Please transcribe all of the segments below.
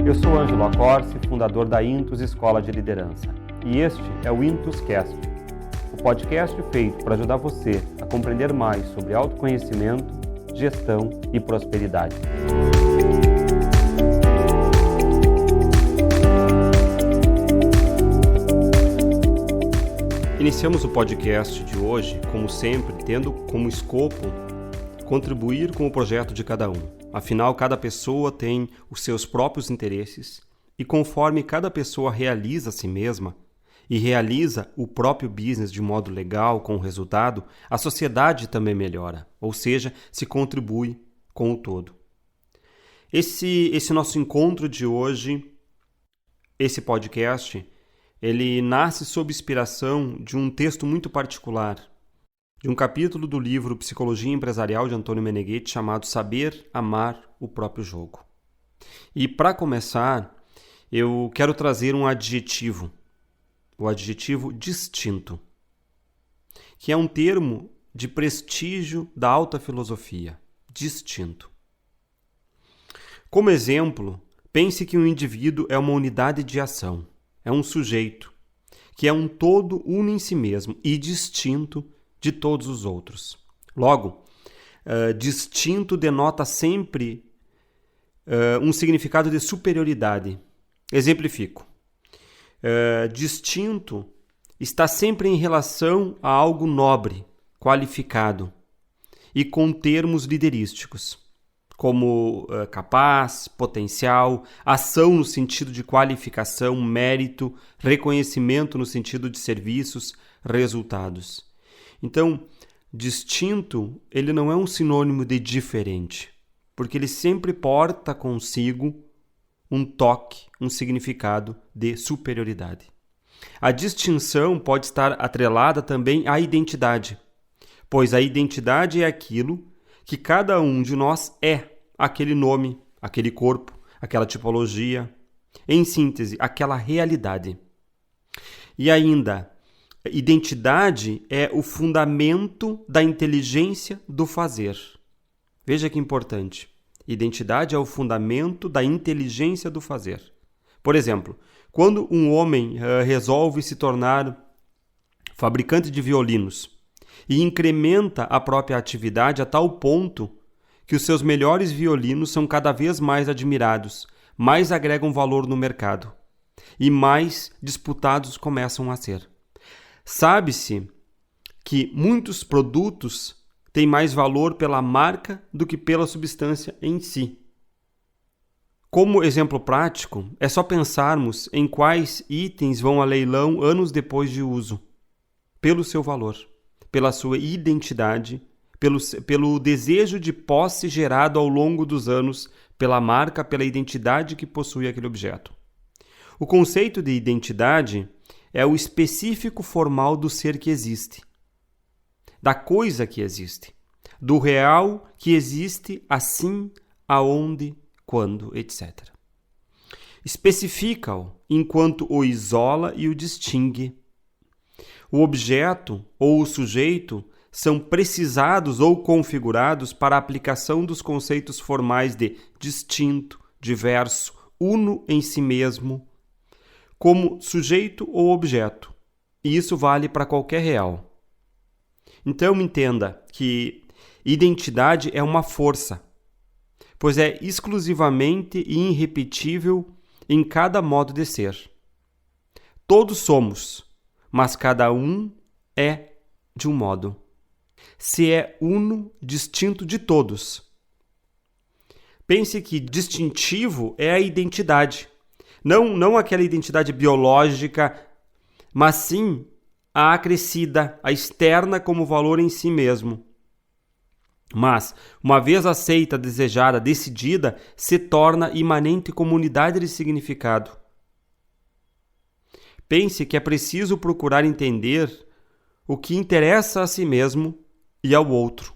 Eu sou Ângelo Accorsi, fundador da Intus Escola de Liderança. E este é o IntusCast, o podcast feito para ajudar você a compreender mais sobre autoconhecimento, gestão e prosperidade. Iniciamos o podcast de hoje, como sempre, tendo como escopo contribuir com o projeto de cada um. Afinal, cada pessoa tem os seus próprios interesses e conforme cada pessoa realiza a si mesma e realiza o próprio business de modo legal, com o resultado, a sociedade também melhora, ou seja, se contribui com o todo. Esse nosso encontro de hoje, esse podcast, ele nasce sob inspiração de um texto muito particular, de um capítulo do livro Psicologia Empresarial de Antônio Meneghetti chamado Saber Amar o Próprio Jogo. E para começar, eu quero trazer um adjetivo, o adjetivo distinto, que é um termo de prestígio da alta filosofia, distinto. Como exemplo, pense que um indivíduo é uma unidade de ação, é um sujeito, que é um todo uno em si mesmo e distinto de todos os outros. Logo, distinto denota sempre um significado de superioridade. Exemplifico. Distinto está sempre em relação a algo nobre, qualificado e com termos liderísticos, como capaz, potencial, ação no sentido de qualificação, mérito, reconhecimento no sentido de serviços, resultados. Então, distinto, ele não é um sinônimo de diferente, porque ele sempre porta consigo um toque, um significado de superioridade. A distinção pode estar atrelada também à identidade, pois a identidade é aquilo que cada um de nós é, aquele nome, aquele corpo, aquela tipologia, em síntese, aquela realidade. E ainda, identidade é o fundamento da inteligência do fazer. Veja que importante. Identidade é o fundamento da inteligência do fazer. Por exemplo, quando um homem resolve se tornar fabricante de violinos e incrementa a própria atividade a tal ponto que os seus melhores violinos são cada vez mais admirados, mais agregam valor no mercado e mais disputados começam a ser. Sabe-se que muitos produtos têm mais valor pela marca do que pela substância em si. Como exemplo prático, é só pensarmos em quais itens vão a leilão anos depois de uso, pelo seu valor, pela sua identidade, pelo desejo de posse gerado ao longo dos anos, pela marca, pela identidade que possui aquele objeto. O conceito de identidade é o específico formal do ser que existe, da coisa que existe, do real que existe assim, aonde, quando, etc. Especifica-o enquanto o isola e o distingue. O objeto ou o sujeito são precisados ou configurados para a aplicação dos conceitos formais de distinto, diverso, uno em si mesmo, como sujeito ou objeto, e isso vale para qualquer real. Então entenda que identidade é uma força, pois é exclusivamente e irrepetível em cada modo de ser. Todos somos, mas cada um é de um modo. Se é uno, distinto de todos. Pense que distintivo é a identidade. Não aquela identidade biológica, mas sim a acrescida, a externa como valor em si mesmo. Mas, uma vez aceita, desejada, decidida, se torna imanente como unidade de significado. Pense que é preciso procurar entender o que interessa a si mesmo e ao outro.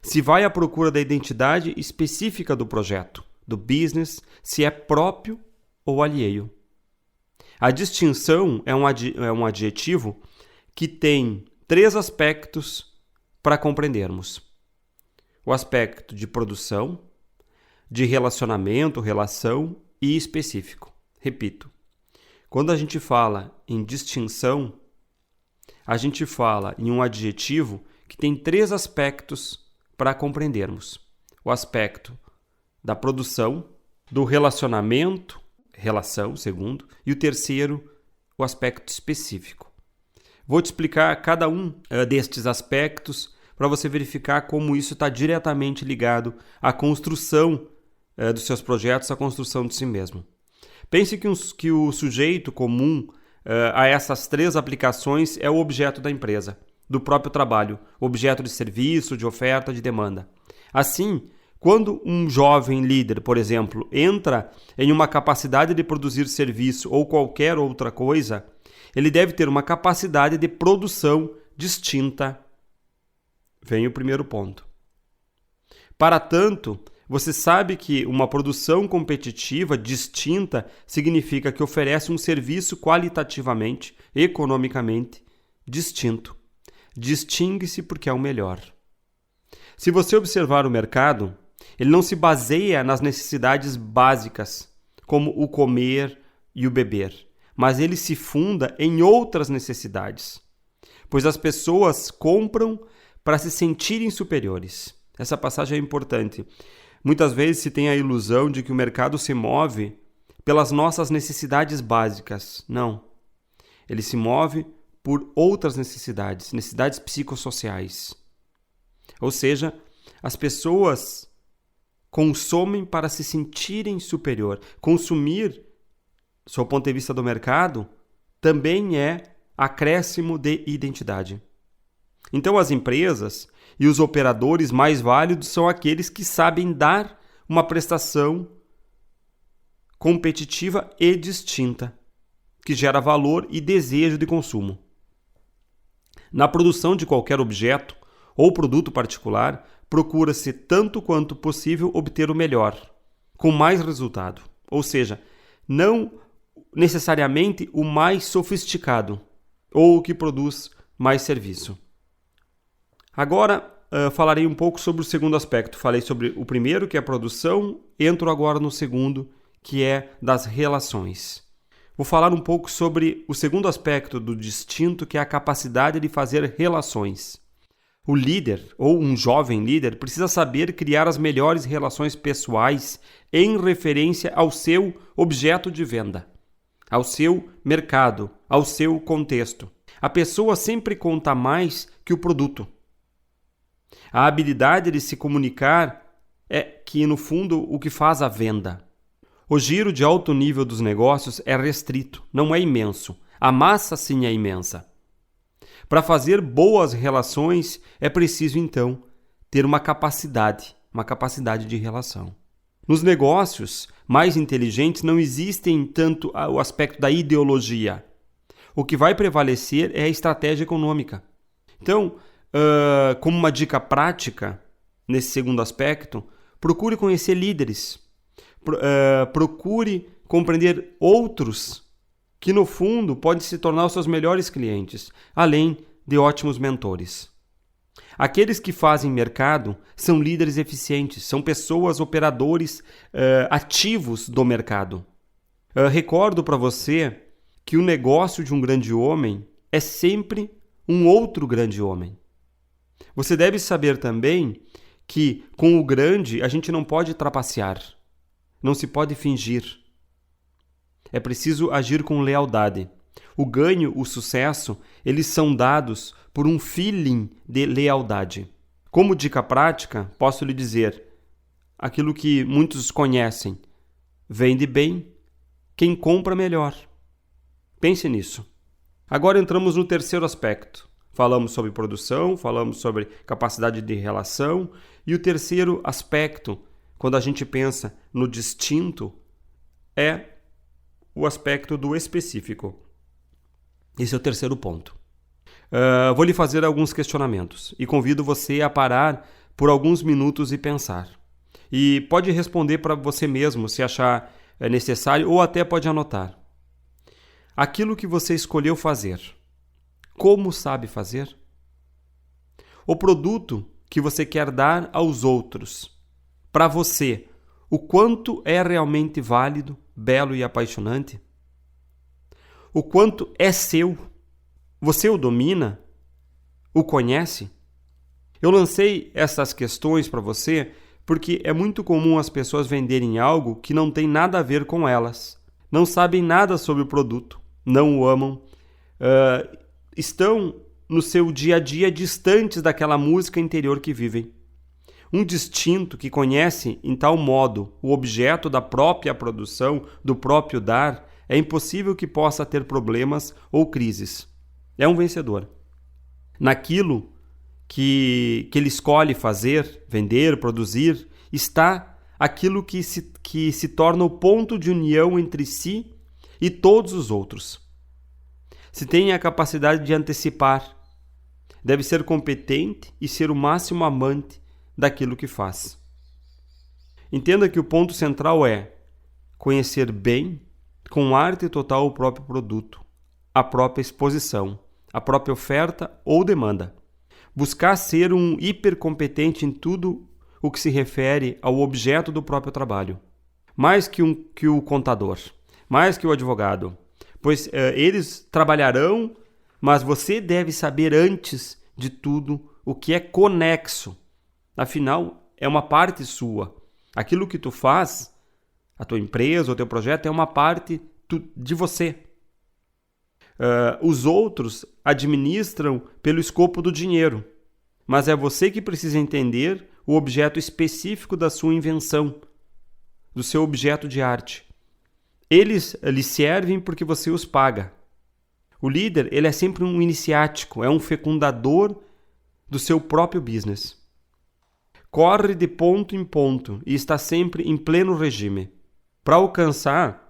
Se vai à procura da identidade específica do projeto, do business, se é próprio ou alheio. A distinção é um adjetivo que tem 3 aspectos para compreendermos. O aspecto de produção, de relacionamento, relação e específico. Repito, quando a gente fala em distinção, a gente fala em um adjetivo que tem 3 aspectos para compreendermos. O aspecto da produção, do relacionamento, relação, segundo, e o terceiro, o aspecto específico. Vou te explicar cada um destes aspectos para você verificar como isso está diretamente ligado à construção dos seus projetos, à construção de si mesmo. Pense que o sujeito comum a essas 3 aplicações é o objeto da empresa, do próprio trabalho, objeto de serviço, de oferta, de demanda. Assim, quando um jovem líder, por exemplo, entra em uma capacidade de produzir serviço ou qualquer outra coisa, ele deve ter uma capacidade de produção distinta. Vem o primeiro ponto. Para tanto, você sabe que uma produção competitiva distinta significa que oferece um serviço qualitativamente, economicamente distinto. Distingue-se porque é o melhor. Se você observar o mercado, ele não se baseia nas necessidades básicas, como o comer e o beber, mas ele se funda em outras necessidades, pois as pessoas compram para se sentirem superiores. Essa passagem é importante. Muitas vezes se tem a ilusão de que o mercado se move pelas nossas necessidades básicas. Não. Ele se move por outras necessidades, necessidades psicossociais. Ou seja, as pessoas consomem para se sentirem superior. Consumir, do ponto de vista do mercado, também é acréscimo de identidade. Então, as empresas e os operadores mais válidos são aqueles que sabem dar uma prestação competitiva e distinta, que gera valor e desejo de consumo. Na produção de qualquer objeto ou produto particular, procura-se tanto quanto possível obter o melhor, com mais resultado, ou seja, não necessariamente o mais sofisticado ou o que produz mais serviço. Agora, falarei um pouco sobre o segundo aspecto. Falei sobre o primeiro, que é a produção, entro agora no segundo, que é das relações. Vou falar um pouco sobre o segundo aspecto do distinto, que é a capacidade de fazer relações. O líder, ou um jovem líder, precisa saber criar as melhores relações pessoais em referência ao seu objeto de venda, ao seu mercado, ao seu contexto. A pessoa sempre conta mais que o produto. A habilidade de se comunicar é que, no fundo, o que faz a venda. O giro de alto nível dos negócios é restrito, não é imenso. A massa, sim, é imensa. Para fazer boas relações, é preciso, então, ter uma capacidade de relação. Nos negócios mais inteligentes não existem tanto o aspecto da ideologia. O que vai prevalecer é a estratégia econômica. Então, como uma dica prática, nesse segundo aspecto, procure conhecer líderes. Procure compreender outros que, no fundo, podem se tornar os seus melhores clientes, além de ótimos mentores. Aqueles que fazem mercado são líderes eficientes, são pessoas, operadores ativos do mercado. Recordo para você que o negócio de um grande homem é sempre um outro grande homem. Você deve saber também que com o grande a gente não pode trapacear, não se pode fingir. É preciso agir com lealdade. O ganho, o sucesso, eles são dados por um feeling de lealdade. Como dica prática, posso lhe dizer aquilo que muitos conhecem: vende bem quem compra melhor. Pense nisso. Agora entramos no terceiro aspecto. Falamos sobre produção, falamos sobre capacidade de relação, e o terceiro aspecto, quando a gente pensa no distinto, é o aspecto do específico. Esse é o terceiro ponto. Vou lhe fazer alguns questionamentos e convido você a parar por alguns minutos e pensar. E pode responder para você mesmo, se achar necessário, ou até pode anotar. Aquilo que você escolheu fazer, como sabe fazer? O produto que você quer dar aos outros, para você, o quanto é realmente válido, belo e apaixonante? O quanto é seu? Você o domina? O conhece? Eu lancei essas questões para você porque é muito comum as pessoas venderem algo que não tem nada a ver com elas. Não sabem nada sobre o produto, não o amam, estão no seu dia a dia distantes daquela música interior que vivem. Um distinto que conhece em tal modo o objeto da própria produção, do próprio dar, é impossível que possa ter problemas ou crises. É um vencedor. Naquilo que ele escolhe fazer, vender, produzir, está aquilo que se torna o ponto de união entre si e todos os outros. Se tem a capacidade de antecipar, deve ser competente e ser o máximo amante daquilo que faz. Entenda que o ponto central é conhecer bem, com arte total, o próprio produto, a própria exposição, a própria oferta ou demanda. Buscar ser um hipercompetente em tudo o que se refere ao objeto do próprio trabalho. Mais que o contador, mais que o advogado. Pois eles trabalharão, mas você deve saber antes de tudo o que é conexo. Afinal, é uma parte sua. Aquilo que tu faz, a tua empresa, o teu projeto, é uma parte de você. Os outros administram pelo escopo do dinheiro, mas é você que precisa entender o objeto específico da sua invenção, do seu objeto de arte. Eles lhe servem porque você os paga. O líder, ele é sempre um iniciático, é um fecundador do seu próprio business. Corre de ponto em ponto e está sempre em pleno regime. Para alcançar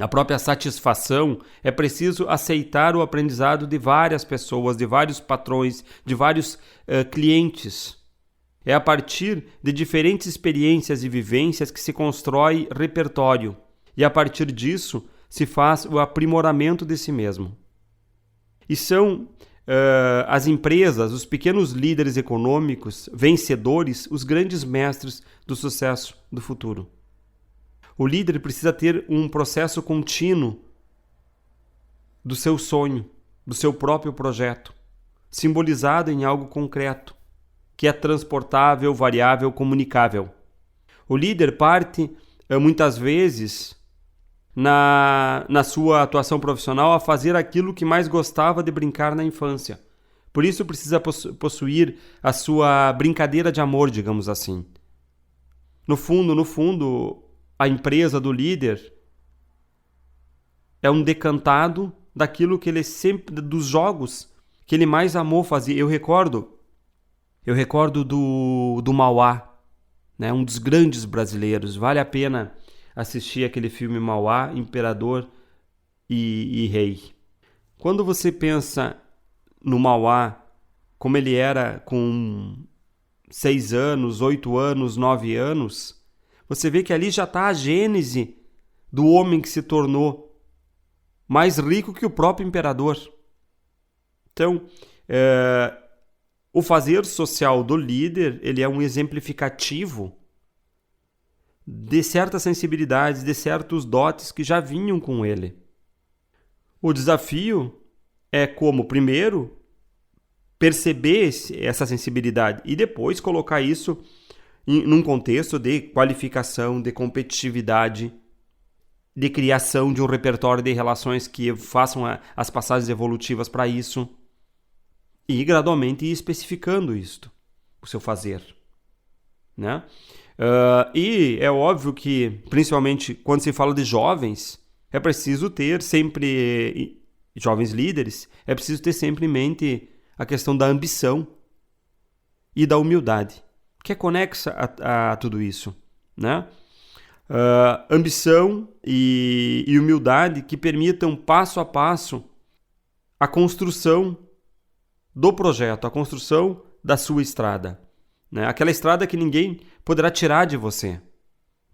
a própria satisfação, é preciso aceitar o aprendizado de várias pessoas, de vários patrões, de vários clientes. É a partir de diferentes experiências e vivências que se constrói repertório. E a partir disso se faz o aprimoramento de si mesmo. E são as empresas, os pequenos líderes econômicos, vencedores, os grandes mestres do sucesso do futuro. O líder precisa ter um processo contínuo do seu sonho, do seu próprio projeto, simbolizado em algo concreto, que é transportável, variável, comunicável. O líder parte, muitas vezes, na sua atuação profissional, a fazer aquilo que mais gostava de brincar na infância. Por isso precisa possuir a sua brincadeira de amor, digamos assim. No fundo, a empresa do líder é um decantado daquilo que ele sempre, dos jogos que ele mais amou fazer. Eu recordo do Mauá, né? Um dos grandes brasileiros. Vale a pena assistir aquele filme Mauá, Imperador e Rei. Quando você pensa no Mauá, como ele era com 6 anos, 8 anos, 9 anos, você vê que ali já está a gênese do homem que se tornou mais rico que o próprio imperador. Então, o fazer social do líder, ele é um exemplificativo de certas sensibilidades, de certos dotes que já vinham com ele. O desafio é como, primeiro, perceber essa sensibilidade e depois colocar isso num contexto de qualificação, de competitividade, de criação de um repertório de relações que façam as passagens evolutivas para isso e gradualmente ir especificando isto, o seu fazer, né? E é óbvio que, principalmente quando se fala de jovens, é preciso ter sempre, jovens líderes, é preciso ter sempre em mente a questão da ambição e da humildade, que é conexa a tudo isso, né? Ambição e humildade que permitam passo a passo a construção do projeto, a construção da sua estrada, né? Aquela estrada que ninguém poderá tirar de você,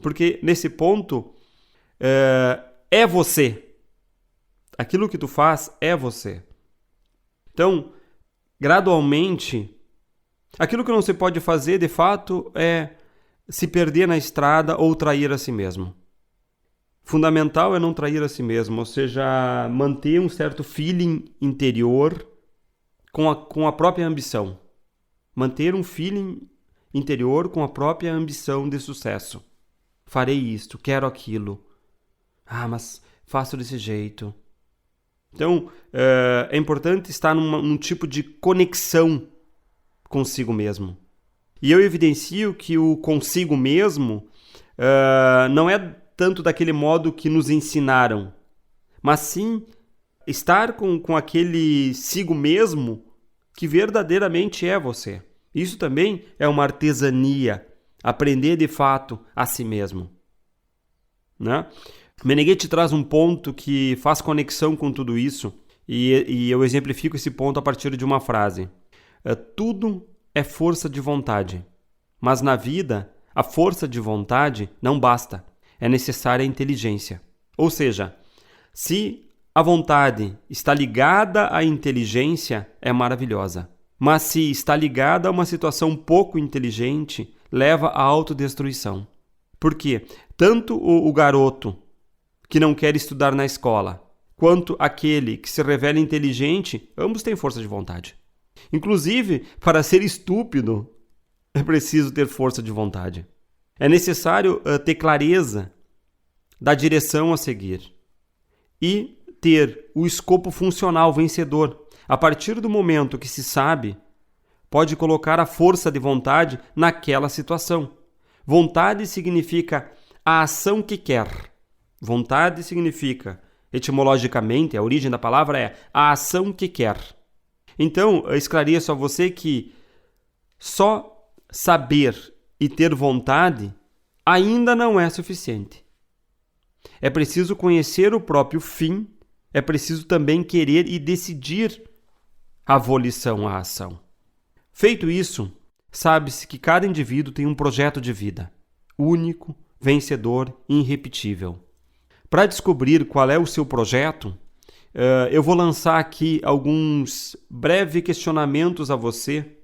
porque nesse ponto é você, aquilo que tu faz é você. Então, gradualmente, aquilo que não se pode fazer de fato é se perder na estrada ou trair a si mesmo. Fundamental é não trair a si mesmo, ou seja, manter um certo feeling interior com a própria ambição. Manter um feeling interior com a própria ambição de sucesso. Farei isto, quero aquilo. Mas faço desse jeito. Então, é importante estar num tipo de conexão consigo mesmo. E eu evidencio que o consigo mesmo não é tanto daquele modo que nos ensinaram, mas sim estar com aquele sigo mesmo que verdadeiramente é você. Isso também é uma artesania, aprender de fato a si mesmo. Né? Meneghetti traz um ponto que faz conexão com tudo isso e eu exemplifico esse ponto a partir de uma frase. Tudo é força de vontade, mas na vida a força de vontade não basta, é necessária a inteligência. Ou seja, se a vontade está ligada à inteligência, é maravilhosa. Mas se está ligada a uma situação pouco inteligente, leva à autodestruição. Por quê? Tanto o garoto que não quer estudar na escola, quanto aquele que se revela inteligente, ambos têm força de vontade. Inclusive, para ser estúpido, é preciso ter força de vontade. É necessário ter clareza da direção a seguir e ter o escopo funcional vencedor. A partir do momento que se sabe, pode colocar a força de vontade naquela situação. Vontade significa a ação que quer. Vontade significa, etimologicamente, a origem da palavra é a ação que quer. Então, eu esclareço a você que só saber e ter vontade ainda não é suficiente. É preciso conhecer o próprio fim, é preciso também querer e decidir a volição à ação. Feito isso, sabe-se que cada indivíduo tem um projeto de vida, único, vencedor e irrepetível. Para descobrir qual é o seu projeto, eu vou lançar aqui alguns breves questionamentos a você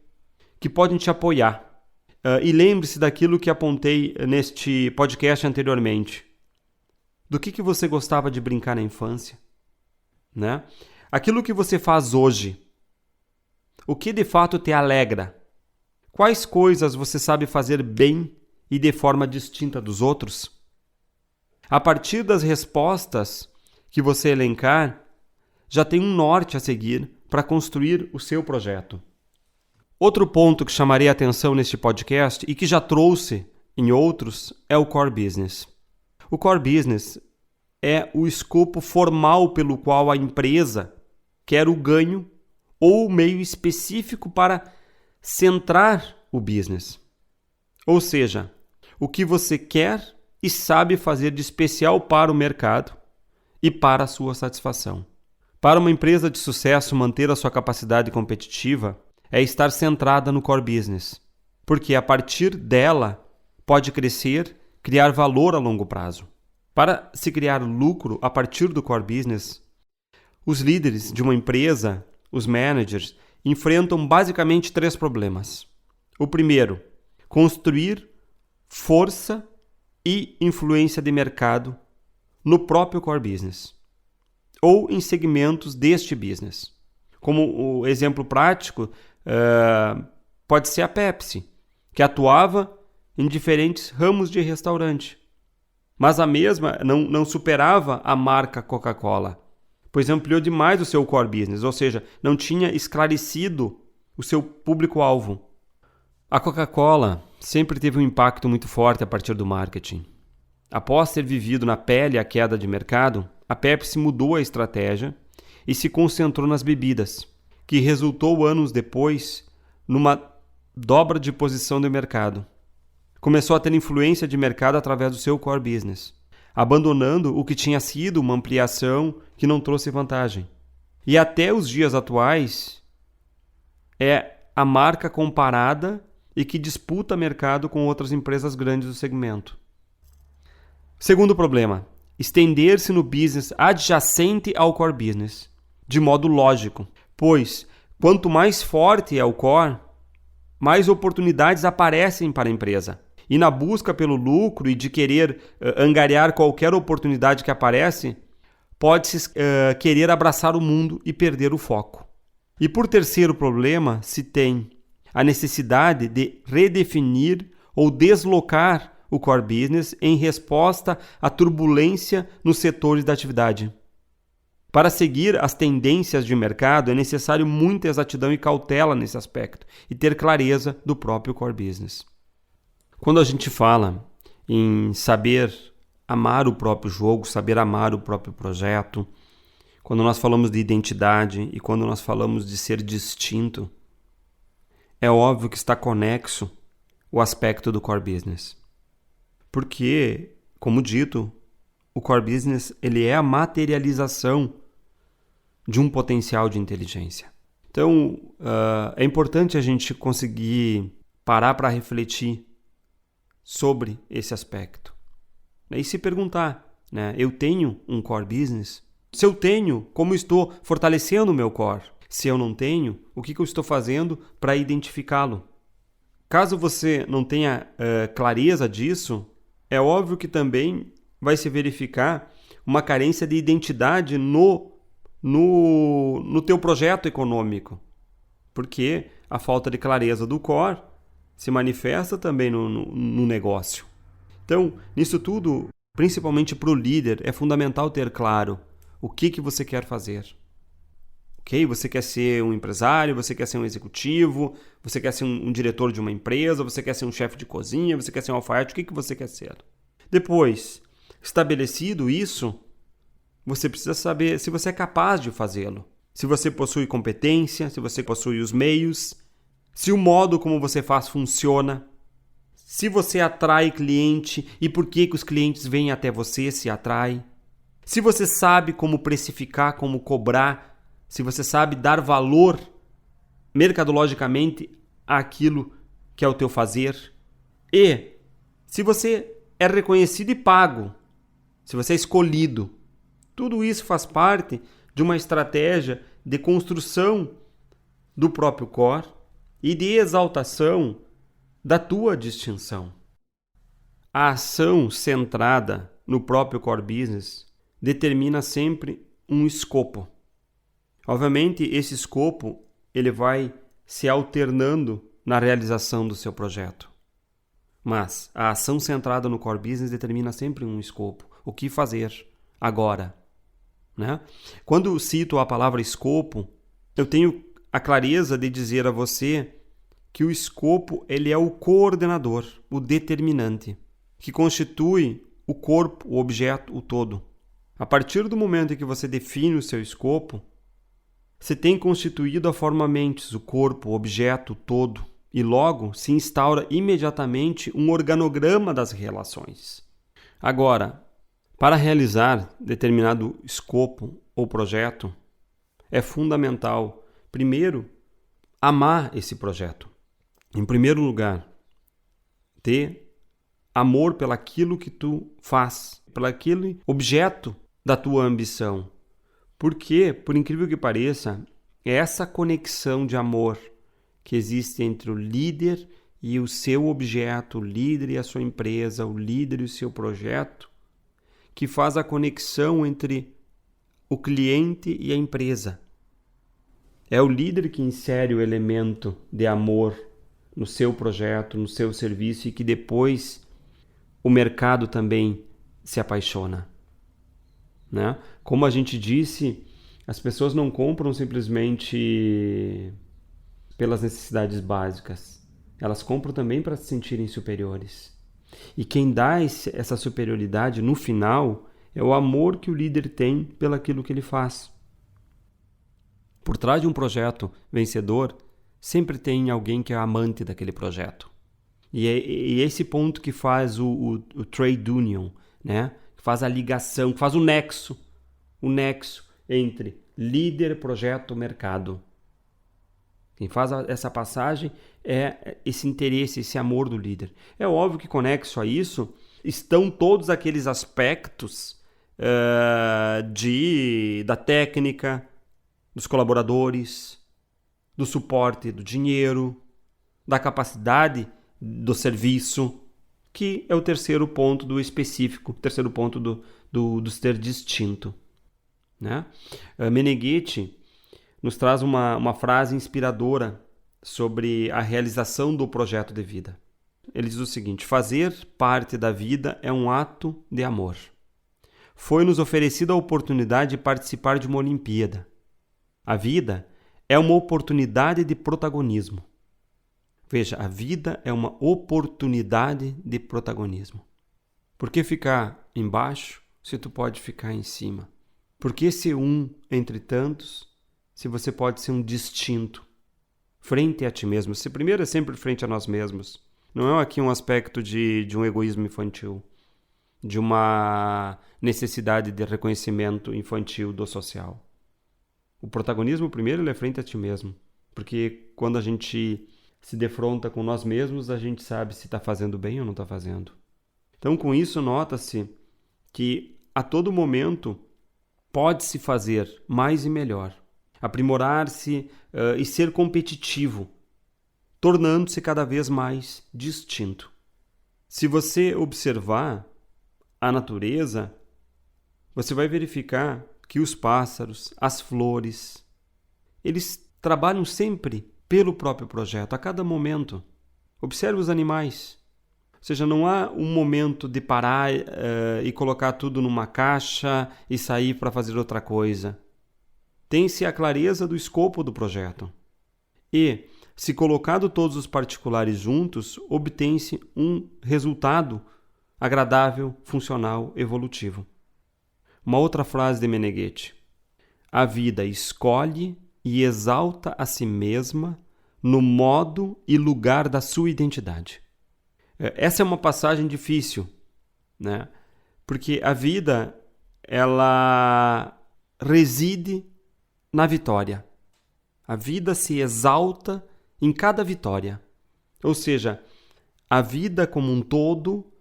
que podem te apoiar. E lembre-se daquilo que apontei neste podcast anteriormente. Do que você gostava de brincar na infância? Né? Aquilo que você faz hoje. O que de fato te alegra? Quais coisas você sabe fazer bem e de forma distinta dos outros? A partir das respostas que você elencar, já tem um norte a seguir para construir o seu projeto. Outro ponto que chamarei a atenção neste podcast e que já trouxe em outros é o core business. O core business é o escopo formal pelo qual a empresa quer o ganho ou o meio específico para centrar o business. Ou seja, o que você quer e sabe fazer de especial para o mercado e para a sua satisfação. Para uma empresa de sucesso manter a sua capacidade competitiva é estar centrada no core business, porque a partir dela pode crescer, criar valor a longo prazo. Para se criar lucro a partir do core business, os líderes de uma empresa, os managers, enfrentam basicamente 3 problemas. O primeiro, construir força e influência de mercado no próprio core business ou em segmentos deste business. Como o exemplo prático, pode ser a Pepsi, que atuava em diferentes ramos de restaurante, mas a mesma não superava a marca Coca-Cola, pois ampliou demais o seu core business, ou seja, não tinha esclarecido o seu público-alvo. A Coca-Cola sempre teve um impacto muito forte a partir do marketing. Após ter vivido na pele a queda de mercado, a Pepsi mudou a estratégia e se concentrou nas bebidas, que resultou anos depois numa dobra de posição de mercado. Começou a ter influência de mercado através do seu core business, abandonando o que tinha sido uma ampliação que não trouxe vantagem. E até os dias atuais é a marca comparada e que disputa mercado com outras empresas grandes do segmento. Segundo problema, estender-se no business adjacente ao core business, de modo lógico, pois quanto mais forte é o core, mais oportunidades aparecem para a empresa. E na busca pelo lucro e de querer angariar qualquer oportunidade que aparece, pode-se querer abraçar o mundo e perder o foco. E por terceiro problema, se tem a necessidade de redefinir ou deslocar o core business em resposta à turbulência nos setores da atividade. Para seguir as tendências de mercado, é necessário muita exatidão e cautela nesse aspecto e ter clareza do próprio core business. Quando a gente fala em saber amar o próprio jogo, saber amar o próprio projeto, quando nós falamos de identidade e quando nós falamos de ser distinto, é óbvio que está conexo o aspecto do core business. Porque, como dito, o core business ele é a materialização de um potencial de inteligência. Então, é importante a gente conseguir parar para refletir sobre esse aspecto. E se perguntar, né? Eu tenho um core business? Se eu tenho, como estou fortalecendo o meu core? Se eu não tenho, o que eu estou fazendo para identificá-lo? Caso você não tenha clareza disso, é óbvio que também vai se verificar uma carência de identidade no teu projeto econômico, porque a falta de clareza do core se manifesta também no negócio. Então, nisso tudo, principalmente para o líder, é fundamental ter claro o que você quer fazer. Ok? Você quer ser um empresário, você quer ser um executivo, você quer ser um diretor de uma empresa, você quer ser um chefe de cozinha, você quer ser um alfaiate, o que você quer ser? Depois, estabelecido isso, você precisa saber se você é capaz de fazê-lo. Se você possui competência, se você possui os meios, se o modo como você faz funciona, se você atrai cliente e por que os clientes vêm até você se atrai, se você sabe como precificar, como cobrar, se você sabe dar valor mercadologicamente àquilo que é o teu fazer e se você é reconhecido e pago, se você é escolhido. Tudo isso faz parte de uma estratégia de construção do próprio core e de exaltação da tua distinção. A ação centrada no próprio core business determina sempre um escopo. Obviamente, esse escopo ele vai se alternando na realização do seu projeto. Mas a ação centrada no core business determina sempre um escopo. O que fazer agora? Né? Quando cito a palavra escopo, eu tenho a clareza de dizer a você que o escopo ele é o coordenador, o determinante, que constitui o corpo, o objeto, o todo. A partir do momento em que você define o seu escopo, você tem constituído a forma mentes, o corpo, o objeto, o todo, e logo se instaura imediatamente um organograma das relações. Agora, para realizar determinado escopo ou projeto, é fundamental, primeiro, amar esse projeto. Em primeiro lugar, ter amor pelaquilo que tu faz, pelaquele objeto da tua ambição. Porque, por incrível que pareça, é essa conexão de amor que existe entre o líder e o seu objeto, o líder e a sua empresa, o líder e o seu projeto, que faz a conexão entre o cliente e a empresa. É o líder que insere o elemento de amor no seu projeto, no seu serviço e que depois o mercado também se apaixona. Né? Como a gente disse, as pessoas não compram simplesmente pelas necessidades básicas. Elas compram também para se sentirem superiores. E quem dá essa superioridade no final é o amor que o líder tem pelaquilo que ele faz. Por trás de um projeto vencedor, sempre tem alguém que é amante daquele projeto. E é esse ponto que faz o trade union, né? Que faz a ligação, que faz o nexo entre líder, projeto, mercado. Quem faz essa passagem é esse interesse, esse amor do líder. É óbvio que conexo a isso estão todos aqueles aspectos da técnica, dos colaboradores, do suporte do dinheiro, da capacidade do serviço, que é o terceiro ponto do específico, o terceiro ponto do ser distinto. Né? Meneghetti nos traz uma frase inspiradora sobre a realização do projeto de vida. Ele diz o seguinte: fazer parte da vida é um ato de amor. Foi-nos oferecida a oportunidade de participar de uma Olimpíada. A vida é uma oportunidade de protagonismo. Veja, a vida é uma oportunidade de protagonismo. Por que ficar embaixo se tu pode ficar em cima? Por que ser um entre tantos se você pode ser um distinto? Frente a ti mesmo. Se primeiro é sempre frente a nós mesmos. Não é aqui um aspecto de um egoísmo infantil, de uma necessidade de reconhecimento infantil do social. O protagonismo primeiro ele é frente a ti mesmo. Porque quando a gente se defronta com nós mesmos, a gente sabe se está fazendo bem ou não está fazendo. Então, com isso, nota-se que a todo momento pode-se fazer mais e melhor, aprimorar-se e ser competitivo, tornando-se cada vez mais distinto. Se você observar a natureza, você vai verificar que os pássaros, as flores, eles trabalham sempre pelo próprio projeto, a cada momento. Observe os animais. Ou seja, não há um momento de parar e colocar tudo numa caixa e sair para fazer outra coisa. Tem-se a clareza do escopo do projeto. E, se colocado todos os particulares juntos, obtém-se um resultado agradável, funcional, evolutivo. Uma outra frase de Meneghetti: a vida escolhe e exalta a si mesma no modo e lugar da sua identidade. Essa é uma passagem difícil, né? Porque a vida ela reside na vitória. A vida se exalta em cada vitória. Ou seja, a vida como um todo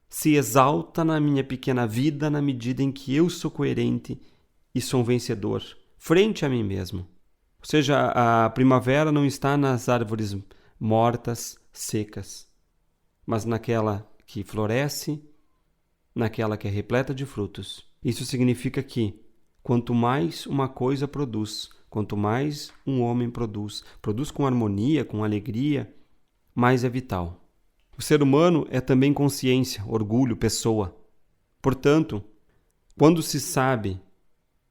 se exalta na minha pequena vida na medida em que eu sou coerente e sou um vencedor frente a mim mesmo. Ou seja, a primavera não está nas árvores mortas, secas, mas naquela que floresce, naquela que é repleta de frutos. Isso significa que, quanto mais uma coisa produz, quanto mais um homem produz com harmonia, com alegria, mais é vital. O ser humano é também consciência, orgulho, pessoa. Portanto, quando se sabe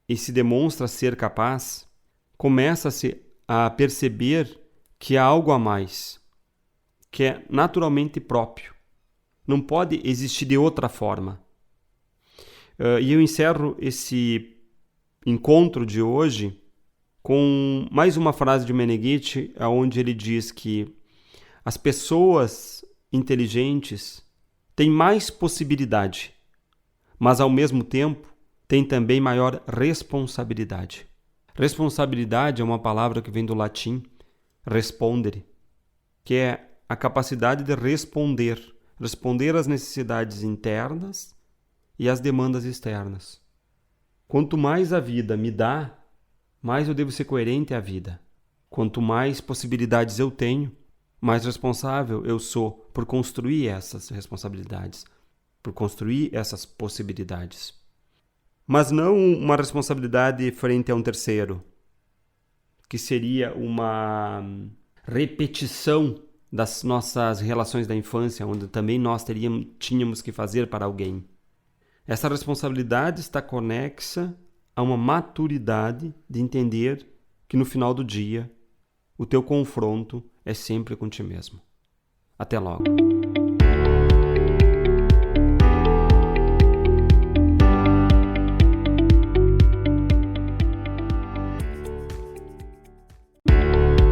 e se demonstra ser capaz, começa-se a perceber que há algo a mais, que é naturalmente próprio. Não pode existir de outra forma. E eu encerro esse encontro de hoje com mais uma frase de Meneghetti, onde ele diz que as pessoas inteligentes têm mais possibilidade, mas ao mesmo tempo têm também maior responsabilidade. Responsabilidade é uma palavra que vem do latim respondere, que é a capacidade de responder às necessidades internas e às demandas externas. Quanto mais a vida me dá, mais eu devo ser coerente à vida. Quanto mais possibilidades eu tenho, mais responsável eu sou por construir essas responsabilidades, por construir essas possibilidades. Mas não uma responsabilidade frente a um terceiro, que seria uma repetição das nossas relações da infância, onde também nós tínhamos que fazer para alguém. Essa responsabilidade está conexa a uma maturidade de entender que no final do dia o teu confronto é sempre com ti mesmo. Até logo.